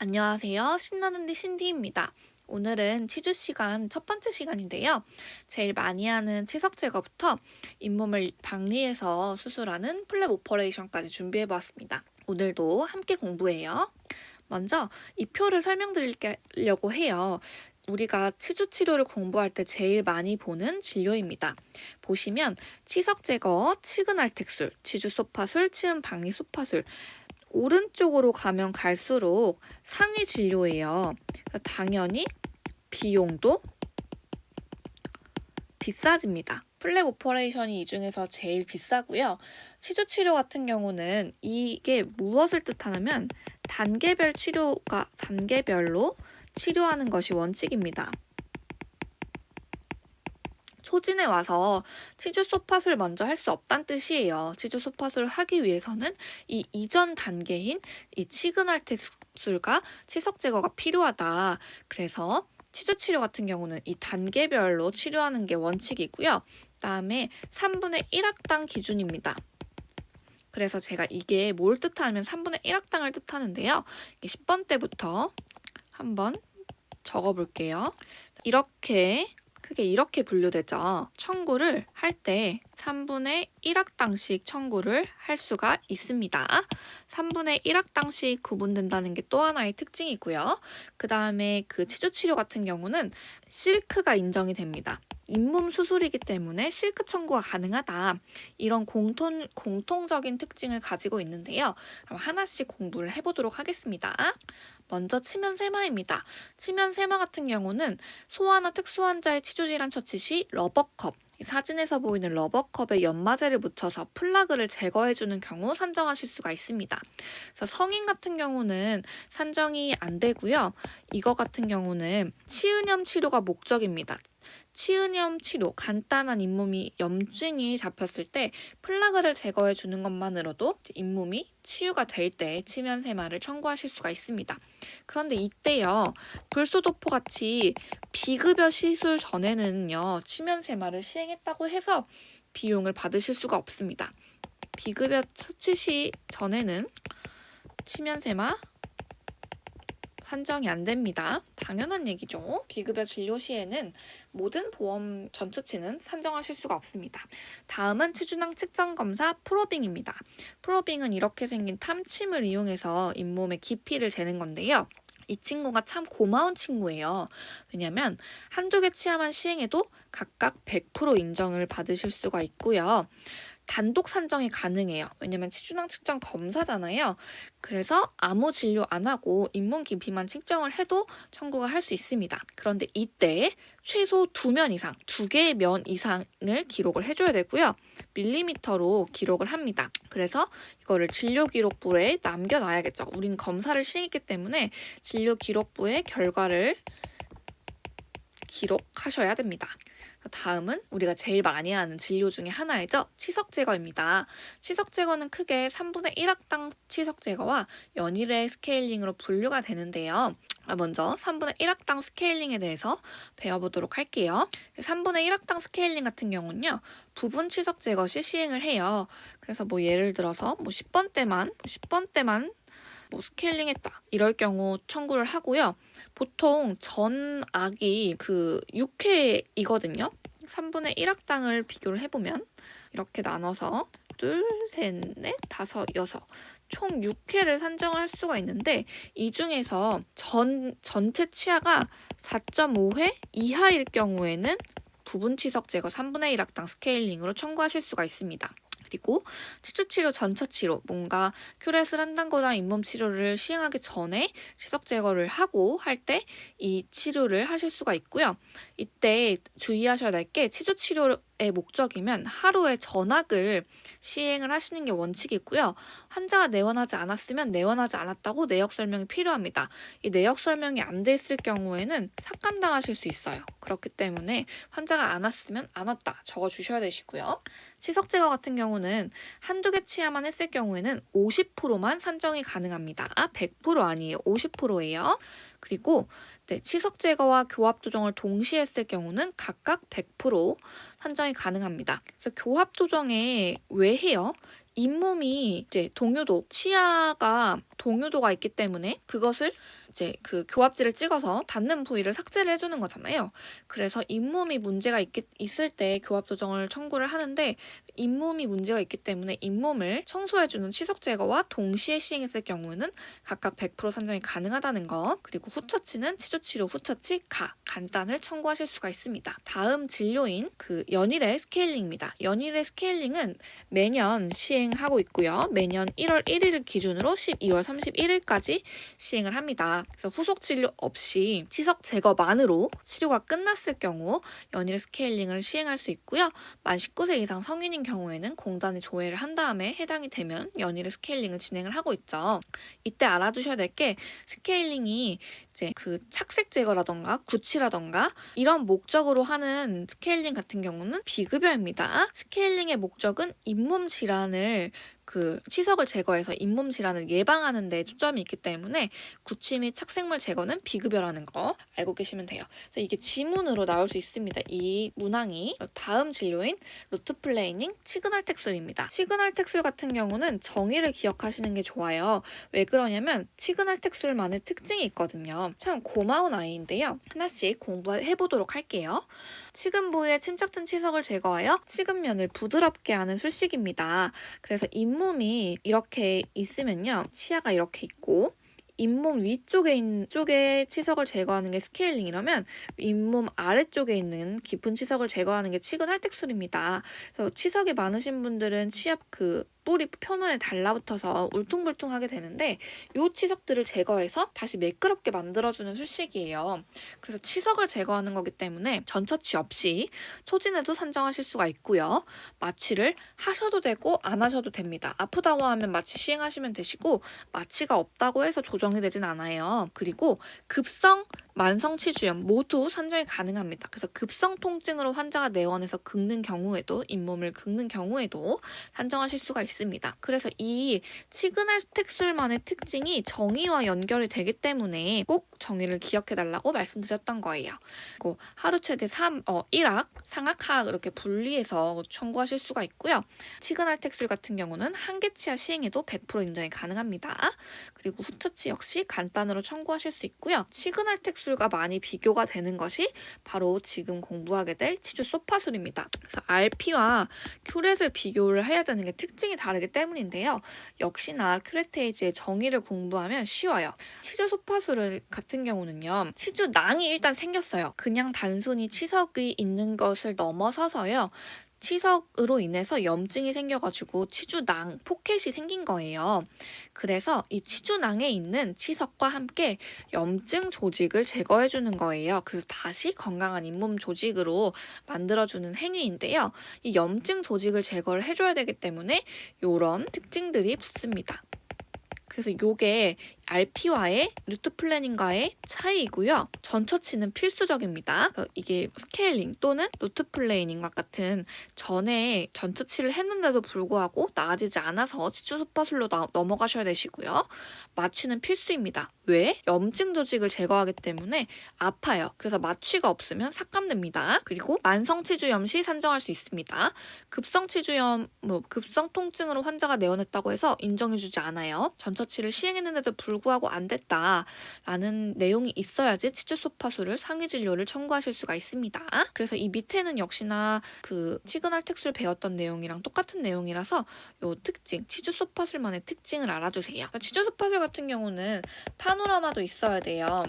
안녕하세요. 신나는데 신디입니다. 오늘은 치주 시간 첫 번째 시간인데요. 제일 많이 하는 치석 제거부터 잇몸을 박리해서 수술하는 플랩 오퍼레이션까지 준비해 보았습니다. 오늘도 함께 공부해요. 먼저 이 표를 설명드리려고 해요. 우리가 치주 치료를 공부할 때 제일 많이 보는 진료입니다. 보시면 치석 제거, 치근알텍술, 치주 소파술, 치은 박리 소파술, 오른쪽으로 가면 갈수록 상위 진료예요. 당연히 비용도 비싸집니다. 플랩 오퍼레이션이 이 중에서 제일 비싸고요. 치주 치료 같은 경우는 이게 무엇을 뜻하냐면 단계별로 치료하는 것이 원칙입니다. 초진에 와서 치주 소파술 먼저 할 수 없다는 뜻이에요. 치주 소파술을 하기 위해서는 이 이전 단계인 이 치근할테술과 치석 제거가 필요하다. 그래서 치주 치료 같은 경우는 이 단계별로 치료하는 게 원칙이고요. 그다음에 3분의 1학당 기준입니다. 그래서 제가 이게 뭘 뜻하냐면 3분의 1학당을 뜻하는데요. 10번 때부터 한번 적어볼게요. 이렇게 크게 이렇게 분류되죠. 청구를 할 때 3분의 1학당씩 청구를 할 수가 있습니다. 3분의 1학당씩 구분된다는 게 또 하나의 특징이고요. 그 다음에 그 치주치료 같은 경우는 실크가 인정이 됩니다. 잇몸 수술이기 때문에 실크 청구가 가능하다. 이런 공통적인 특징을 가지고 있는데요. 그럼 하나씩 공부를 해보도록 하겠습니다. 먼저 치면 세마입니다. 치면 세마 같은 경우는 소아나 특수환자의 치주질환 처치 시 러버컵, 사진에서 보이는 러버컵에 연마제를 묻혀서 플라그를 제거해주는 경우 산정하실 수가 있습니다. 그래서 성인 같은 경우는 산정이 안 되고요. 이거 같은 경우는 치은염 치료가 목적입니다. 치은염 치료, 간단한 잇몸이 염증이 잡혔을 때 플라그를 제거해 주는 것만으로도 잇몸이 치유가 될 때 치면 세마를 청구하실 수가 있습니다. 그런데 이때요, 불소도포 같이 비급여 시술 전에는요, 치면 세마를 시행했다고 해서 비용을 받으실 수가 없습니다. 비급여 처치 시 전에는 치면 세마 산정이 안 됩니다. 당연한 얘기죠. 비급여 진료 시에는 모든 보험 전처치는 산정하실 수가 없습니다. 다음은 치주낭 측정 검사 프로빙입니다. 프로빙은 이렇게 생긴 탐침을 이용해서 잇몸의 깊이를 재는 건데요. 이 친구가 참 고마운 친구예요. 왜냐면 한두 개 치아만 시행해도 각각 100% 인정을 받으실 수가 있고요. 단독 산정이 가능해요. 왜냐면 치주낭 측정 검사잖아요. 그래서 아무 진료 안 하고 잇몸 깊이만 측정을 해도 청구가 할 수 있습니다. 그런데 이때 최소 2면 이상, 2개의 면 이상을 기록을 해줘야 되고요. 밀리미터로 기록을 합니다. 그래서 이거를 진료기록부에 남겨놔야겠죠. 우린 검사를 시행했기 때문에 진료기록부에 결과를 기록하셔야 됩니다. 다음은 우리가 제일 많이 하는 진료 중에 하나이죠. 치석 제거입니다. 치석 제거는 크게 3분의 1학당 치석 제거와 연일의 스케일링으로 분류가 되는데요. 먼저 3분의 1학당 스케일링에 대해서 배워보도록 할게요. 3분의 1학당 스케일링 같은 경우는요. 부분 치석 제거 시 시행을 해요. 그래서 뭐 예를 들어서 10번 때만 스케일링 했다. 이럴 경우 청구를 하고요. 보통 전악이 6회이거든요. 3분의 1학당을 비교를 해보면 이렇게 나눠서 둘, 셋, 넷, 다섯, 여섯 총 6회를 산정을 할 수가 있는데 이 중에서 전체 치아가 4.5회 이하일 경우에는 부분 치석 제거 3분의 1학당 스케일링으로 청구하실 수가 있습니다. 그리고 치주치료 전처치료, 뭔가 큐렛을 한다거나 잇몸 치료를 시행하기 전에 치석 제거를 하고 할 때 이 치료를 하실 수가 있고요. 이때 주의하셔야 될 게 치주치료의 목적이면 하루에 전악을 시행을 하시는 게 원칙이고요. 환자가 내원하지 않았으면 내원하지 않았다고 내역 설명이 필요합니다. 이 내역 설명이 안 돼 있을 경우에는 삭감당하실 수 있어요. 그렇기 때문에 환자가 안 왔으면 안 왔다 적어주셔야 되시고요. 치석 제거 같은 경우는 한두 개 치아만 했을 경우에는 50%만 산정이 가능합니다. 100% 아니에요. 50%예요. 그리고 치석 제거와 교합 조정을 동시에 했을 경우는 각각 100% 산정이 가능합니다. 그래서 교합 조정에 왜 해요? 잇몸이 이제 치아가 동요도가 있기 때문에 그것을 이제 그 교합지를 찍어서 닿는 부위를 삭제를 해주는 거잖아요. 그래서 잇몸이 문제가 있을 때 교합 조정을 청구를 하는데 잇몸이 문제가 있기 때문에 잇몸을 청소해주는 치석 제거와 동시에 시행했을 경우는 각각 100% 산정이 가능하다는 거, 그리고 후처치는 치주치료 후처치 간단을 청구하실 수가 있습니다. 다음 진료인 그 연일의 스케일링입니다. 연일의 스케일링은 매년 시행하고 있고요. 매년 1월 1일을 기준으로 12월 31일까지 시행을 합니다. 그래서 후속 진료 없이 치석 제거만으로 치료가 끝났을 경우 연일 스케일링을 시행할 수 있고요. 만 19세 이상 성인인 경우에는 공단이 조회를 한 다음에 해당이 되면 연일 스케일링을 진행을 하고 있죠. 이때 알아두셔야 될 게 스케일링이 이제 그 착색 제거라던가 구취라던가 이런 목적으로 하는 스케일링 같은 경우는 비급여입니다. 스케일링의 목적은 잇몸 질환을 그 치석을 제거해서 잇몸 질환을 예방하는 데 초점이 있기 때문에 구취 및 착색물 제거는 비급여라는 거 알고 계시면 돼요. 그래서 이게 지문으로 나올 수 있습니다. 이 문항이 다음 진료인 루트 플레이닝 시그널 텍술입니다. 시그널 텍술 같은 경우는 정의를 기억하시는 게 좋아요. 왜 그러냐면 시그널 텍술만의 특징이 있거든요. 참 고마운 아이인데요. 하나씩 공부해보도록 할게요. 치근 부위에 침착된 치석을 제거하여 치근면을 부드럽게 하는 술식입니다. 그래서 잇몸이 이렇게 있으면요. 치아가 이렇게 있고 잇몸 위쪽에 치석을 제거하는 게 스케일링이라면 잇몸 아래쪽에 있는 깊은 치석을 제거하는 게 치근 할텍술입니다. 그래서 치석이 많으신 분들은 치아 그 뿌리 표면에 달라붙어서 울퉁불퉁하게 되는데 이 치석들을 제거해서 다시 매끄럽게 만들어주는 술식이에요. 그래서 치석을 제거하는 거기 때문에 전처치 없이 초진에도 산정하실 수가 있고요. 마취를 하셔도 되고 안 하셔도 됩니다. 아프다고 하면 마취 시행하시면 되시고 마취가 없다고 해서 조정이 되진 않아요. 그리고 급성 만성 치주염 모두 산정이 가능합니다. 그래서 급성 통증으로 환자가 내원해서 긁는 경우에도 잇몸을 긁는 경우에도 산정하실 수가 있습니다. 그래서 이 시그널텍술만의 특징이 정의와 연결이 되기 때문에 꼭 정의를 기억해달라고 말씀드렸던 거예요. 그리고 하루 최대 1학, 상학, 하학 이렇게 분리해서 청구하실 수가 있고요. 시그널텍술 같은 경우는 한계치아 시행에도 100% 인정이 가능합니다. 그리고 후처치 역시 간단으로 청구하실 수 있고요. 시그널텍술과 많이 비교가 되는 것이 바로 지금 공부하게 될 치주 소파술입니다. 그래서 RP와 큐렛을 비교를 해야 되는 게 특징이 다르기 때문인데요. 역시나 큐레테이지의 정의를 공부하면 쉬워요. 치주 소파술 같은 경우는요. 치주낭이 일단 생겼어요. 그냥 단순히 치석이 있는 것을 넘어서서요. 치석으로 인해서 염증이 생겨가지고 치주낭, 포켓이 생긴 거예요. 그래서 이 치주낭에 있는 치석과 함께 염증 조직을 제거해주는 거예요. 그래서 다시 건강한 잇몸 조직으로 만들어주는 행위인데요. 이 염증 조직을 제거를 해줘야 되기 때문에 이런 특징들이 붙습니다. 그래서 이게 RP와의 루트 플래닝과의 차이이고요. 전처치는 필수적입니다. 이게 스케일링 또는 루트 플래닝과 같은 전에 전처치를 했는데도 불구하고 나아지지 않아서 치주 소파술로 넘어가셔야 되시고요. 마취는 필수입니다. 왜? 염증 조직을 제거하기 때문에 아파요. 그래서 마취가 없으면 삭감됩니다. 그리고 만성 치주염 시 산정할 수 있습니다. 급성 치주염, 급성 통증으로 환자가 내원했다고 해서 인정해주지 않아요. 전처치를 시행했는데도 불구하고 안 됐다라는 내용이 있어야지 치주 소파술을 상위 진료를 청구하실 수가 있습니다. 그래서 이 밑에는 역시나 그 시그널텍술 배웠던 내용이랑 똑같은 내용이라서 요 특징, 치주 소파술만의 특징을 알아주세요. 치주 소파술 같은 경우는 파노라마도 있어야 돼요.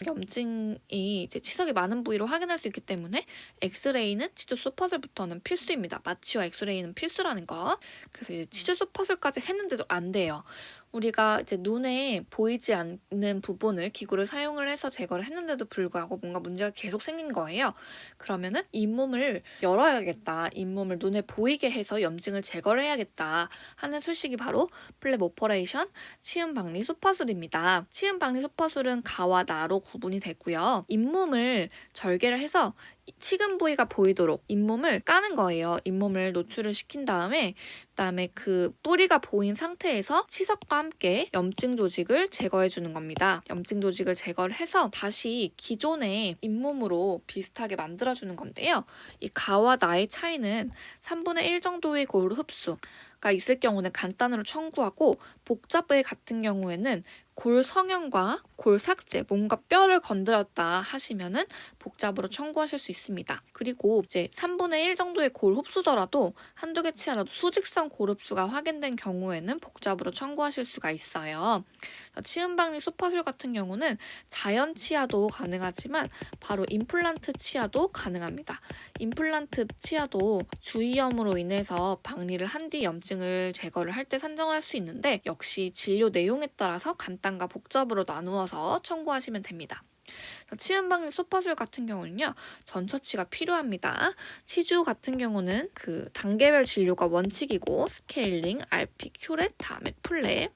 염증이 이제 치석이 많은 부위로 확인할 수 있기 때문에 엑스레이는 치주 소파술부터는 필수입니다. 마취와 엑스레이는 필수라는 거. 그래서 이제 치주 소파술까지 했는데도 안 돼요. 우리가 이제 눈에 보이지 않는 부분을 기구를 사용을 해서 제거를 했는데도 불구하고 뭔가 문제가 계속 생긴 거예요. 그러면은 잇몸을 열어야겠다. 잇몸을 눈에 보이게 해서 염증을 제거를 해야겠다 하는 술식이 바로 플랩 오퍼레이션 치음박리 소파술입니다. 치음박리 소파술은 가와 나로 구분이 되고요. 잇몸을 절개를 해서 치근 부위가 보이도록 잇몸을 까는 거예요. 잇몸을 노출을 시킨 다음에 그다음에 그 뿌리가 보인 상태에서 치석과 함께 염증 조직을 제거해 주는 겁니다. 염증 조직을 제거를 해서 다시 기존의 잇몸으로 비슷하게 만들어 주는 건데요. 이 가와 나의 차이는 3분의 1 정도의 고루 흡수가 있을 경우는 간단으로 청구하고 복잡의 같은 경우에는 골 성형과 골 삭제, 뭔가 뼈를 건드렸다 하시면은 복잡으로 청구하실 수 있습니다. 그리고 이제 3분의 1 정도의 골 흡수더라도 한두 개 치아라도 수직성 골 흡수가 확인된 경우에는 복잡으로 청구하실 수가 있어요. 치은박리 소파술 같은 경우는 자연 치아도 가능하지만 바로 임플란트 치아도 가능합니다. 임플란트 치아도 주위염으로 인해서 박리를 한 뒤 염증을 제거를 할 때 산정을 할 수 있는데 역시 진료 내용에 따라서 간단과 복잡으로 나누어서 청구하시면 됩니다. 치은박리 소파술 같은 경우는요, 전처치가 필요합니다. 치주 같은 경우는 그 단계별 진료가 원칙이고 스케일링, RP, 큐렛, 다음에 플랩.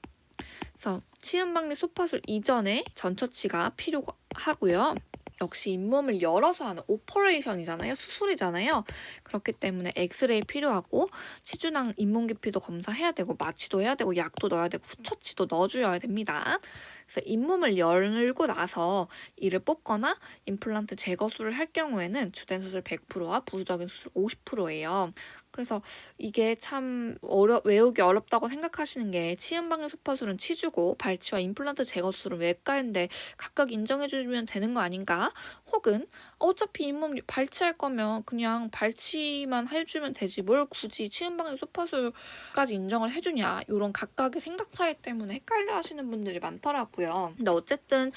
그래서 치은박리 소파술 이전에 전처치가 필요하고요. 역시 잇몸을 열어서 하는 오퍼레이션이잖아요. 수술이잖아요. 그렇기 때문에 엑스레이 필요하고 치주낭 잇몸 깊이도 검사해야 되고 마취도 해야 되고 약도 넣어야 되고 후처치도 넣어줘야 됩니다. 그래서 잇몸을 열고 나서 이를 뽑거나 임플란트 제거술을 할 경우에는 주된 수술 100%와 부수적인 수술 50%예요. 그래서 이게 참 외우기 어렵다고 생각하시는 게 치은박리 소파술은 치주고 발치와 임플란트 제거술은 외과인데 각각 인정해주면 되는 거 아닌가? 혹은 어차피 잇몸 발치할 거면 그냥 발치만 해주면 되지 뭘 굳이 치은박리 소파술까지 인정을 해주냐, 이런 각각의 생각 차이 때문에 헷갈려 하시는 분들이 많더라고요. 근데 어쨌든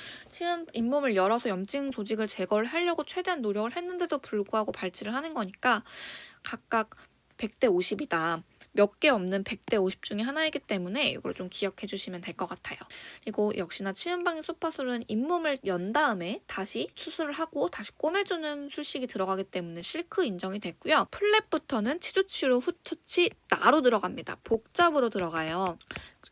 잇몸을 열어서 염증 조직을 제거를 하려고 최대한 노력을 했는데도 불구하고 발치를 하는 거니까 각각 100대 50이다. 몇 개 없는 100대 50 중에 하나이기 때문에 이걸 좀 기억해 주시면 될 것 같아요. 그리고 역시나 치은박리 소파술은 잇몸을 연 다음에 다시 수술을 하고 다시 꼬매주는 술식이 들어가기 때문에 실크 인정이 됐고요. 플랩부터는 치주치료 후처치 나로 들어갑니다. 복잡으로 들어가요.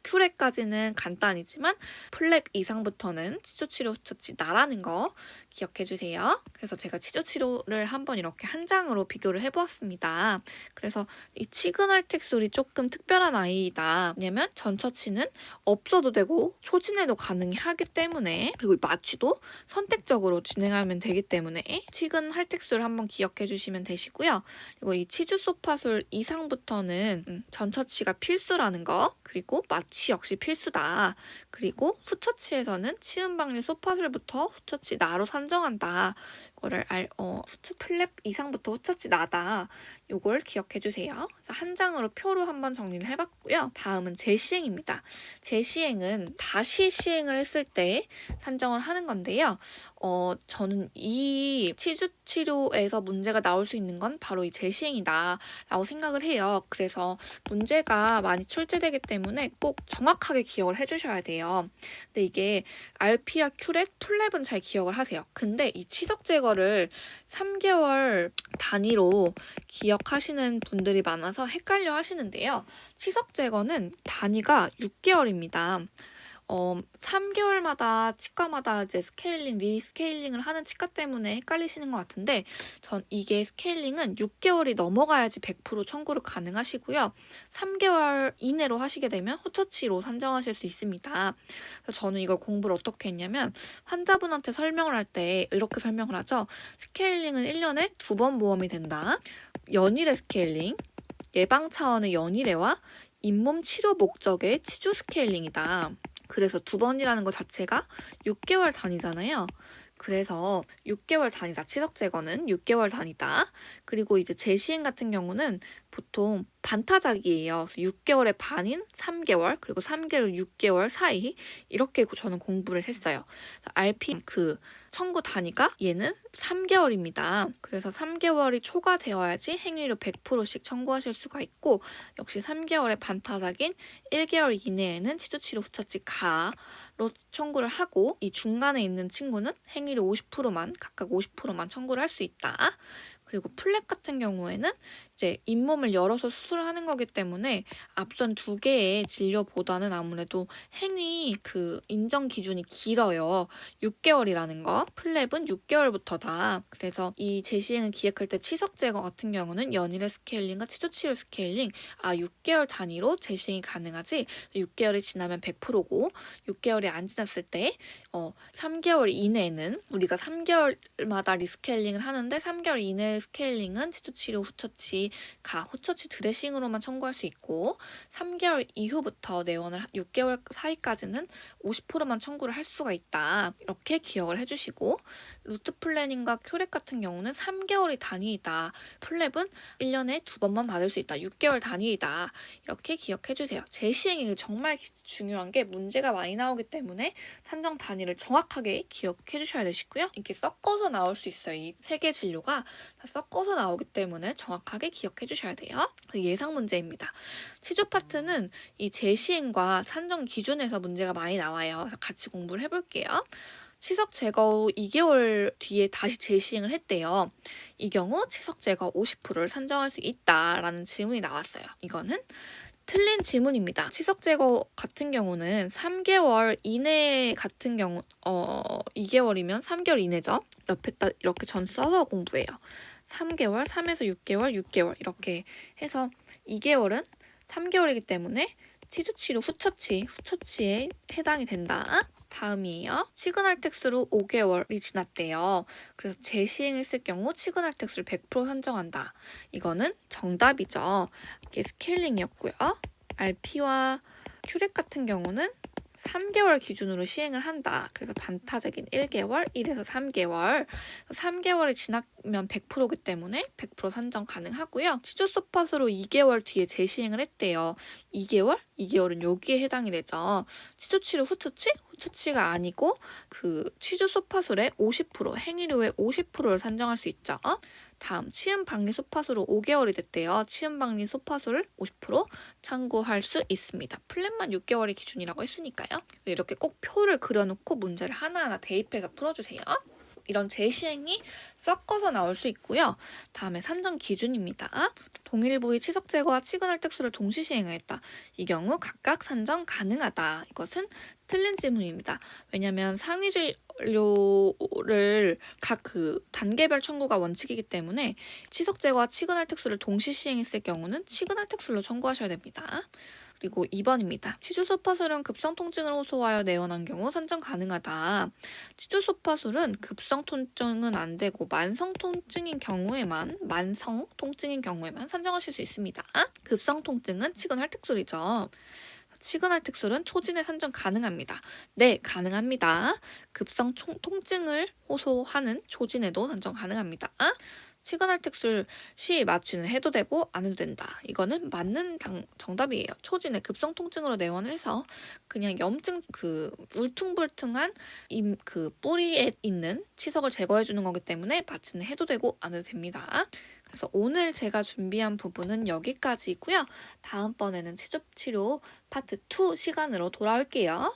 큐레까지는 간단이지만 플랩 이상부터는 치주치료 후처치 나라는 거 기억해 주세요. 그래서 제가 치주치료를 한번 이렇게 한 장으로 비교를 해보았습니다. 그래서 이 치근할텍술이 조금 특별한 아이다. 왜냐면 전처치는 없어도 되고 초진해도 가능하기 때문에, 그리고 마취도 선택적으로 진행하면 되기 때문에 치근할텍술 한번 기억해 주시면 되시고요. 그리고 이 치주소파술 이상부터는 전처치가 필수라는 거, 그리고 마취 역시 필수다. 그리고 후처치에서는 치은박리 소파술부터 후처치 나로 산정한다. 이거를 플랩 이상부터 후처치 나다. 요걸 기억해 주세요. 그래서 한 장으로 표로 한번 정리를 해봤고요. 다음은 재시행입니다. 재시행은 다시 시행을 했을 때 산정을 하는 건데요. 저는 이 치주 치료에서 문제가 나올 수 있는 건 바로 이 재시행이다라고 생각을 해요. 그래서 문제가 많이 출제되기 때문에 꼭 정확하게 기억을 해주셔야 돼요. 근데 이게 RP와 큐렛, 플랩은 잘 기억을 하세요. 근데 이 치석 제거를 3개월 단위로 기억하시는 분들이 많아서 헷갈려 하시는데요. 치석 제거는 단위가 6개월입니다. 3개월마다 치과마다 이제 스케일링, 리스케일링을 하는 치과 때문에 헷갈리시는 것 같은데, 전 이게 스케일링은 6개월이 넘어가야지 100% 청구를 가능하시고요. 3개월 이내로 하시게 되면 후처치로 산정하실 수 있습니다. 그래서 저는 이걸 공부를 어떻게 했냐면 환자분한테 설명을 할 때 이렇게 설명을 하죠. 스케일링은 1년에 2번 모험이 된다. 연일의 스케일링, 예방 차원의 연일애와 잇몸 치료 목적의 치주 스케일링이다. 그래서 2번이라는 것 자체가 6개월 단위잖아요. 그래서 6개월 단위다. 치석 제거는 6개월 단위다. 그리고 이제 재시행 같은 경우는 보통 반타작이에요. 6개월의 반인 3개월, 그리고 3개월, 6개월 사이 이렇게 저는 공부를 했어요. RP 청구 단위가 얘는 3개월입니다. 그래서 3개월이 초과되어야지 행위료 100%씩 청구하실 수가 있고, 역시 3개월의 반타작인 1개월 이내에는 치주치료 후처치 가로 청구를 하고, 이 중간에 있는 친구는 행위료 50%만 각각 50%만 청구를 할 수 있다. 그리고 플랩 같은 경우에는 이제 잇몸을 열어서 수술을 하는 거기 때문에 앞선 2개의 진료보다는 아무래도 행위 인정 기준이 길어요. 6개월이라는 거. 플랩은 6개월부터다. 그래서 이 재시행을 기획할 때 치석 제거 같은 경우는 연일의 스케일링과 치주치료 스케일링 6개월 단위로 재시행이 가능하지, 6개월이 지나면 100%고 6개월이 안 지났을 때 3개월 이내에는 우리가 3개월마다 리스케일링을 하는데 3개월 이내 스케일링은 치주치료 후처치 가 후처치 드레싱으로만 청구할 수 있고 3개월 이후부터 내원을 6개월 사이까지는 50%만 청구를 할 수가 있다. 이렇게 기억을 해주시고 루트 플래닝과 큐렉 같은 경우는 3개월이 단위이다. 플랩은 1년에 2번만 받을 수 있다. 6개월 단위이다. 이렇게 기억해주세요. 재시행이 정말 중요한 게 문제가 많이 나오기 때문에 산정 단위를 정확하게 기억해 주셔야 되시고요. 이렇게 섞어서 나올 수 있어요. 이 세 개 진료가 다 섞어서 나오기 때문에 정확하게 기억해 주셔야 돼요. 예상 문제입니다. 치주 파트는 이 재시행과 산정 기준에서 문제가 많이 나와요. 그래서 같이 공부를 해볼게요. 치석 제거 후 2개월 뒤에 다시 재시행을 했대요. 이 경우 치석 제거 50%를 산정할 수 있다라는 질문이 나왔어요. 이거는 틀린 지문입니다. 치석 제거 같은 경우는 3개월 이내 같은 경우 2개월이면 3개월 이내죠. 옆에다 이렇게 전 써서 공부해요. 3개월, 3에서 6개월, 6개월 이렇게 해서 2개월은 3개월이기 때문에 치주치료 후처치에 해당이 된다. 다음이에요. 시그널텍스로 5개월이 지났대요. 그래서 재시행했을 경우 시그널텍스를 100% 산정한다. 이거는 정답이죠. 이게 스케일링이었고요. RP와 큐렉 같은 경우는 3개월 기준으로 시행을 한다. 그래서 반타적인 1개월, 1에서 3개월. 3개월이 지나면 100%이기 때문에 100% 산정 가능하고요. 치주소팟으로 2개월 뒤에 재시행을 했대요. 2개월? 2개월은 여기에 해당이 되죠. 치주치료 후처치가 아니고 그 치주소파술의 50%, 행위료의 50%를 산정할 수 있죠. 다음 치음박리 소파수로 5개월이 됐대요. 치음박리 소파수를 50% 참고할 수 있습니다. 플랫만 6개월이 기준이라고 했으니까요. 이렇게 꼭 표를 그려놓고 문제를 하나하나 대입해서 풀어주세요. 이런 재시행이 섞어서 나올 수 있고요. 다음에 산정 기준입니다. 동일 부위 치석 제거와 시그널텍스를 동시 시행했다. 이 경우 각각 산정 가능하다. 이것은 틀린 질문입니다. 왜냐하면 상위 진료를 각 그 단계별 청구가 원칙이기 때문에 치석 제거와 시그널텍스를 동시 시행했을 경우는 시그널텍스로 청구하셔야 됩니다. 그리고 2번입니다. 치주소파술은 급성 통증을 호소하여 내원한 경우 산정 가능하다. 치주소파술은 급성 통증은 안 되고 만성 통증인 경우에만 산정하실 수 있습니다. 급성 통증은 치근할텍술이죠. 치근할텍술은 초진에 산정 가능합니다. 네, 가능합니다. 급성 통증을 호소하는 초진에도 산정 가능합니다. 시그널텍술 시 맞추는 해도 되고 안 해도 된다. 이거는 맞는 정답이에요. 초진에 급성 통증으로 내원을 해서 그냥 염증 울퉁불퉁한 뿌리에 있는 치석을 제거해 주는 거기 때문에 맞추는 해도 되고 안 해도 됩니다. 그래서 오늘 제가 준비한 부분은 여기까지고요. 다음번에는 치주치료 파트 2 시간으로 돌아올게요.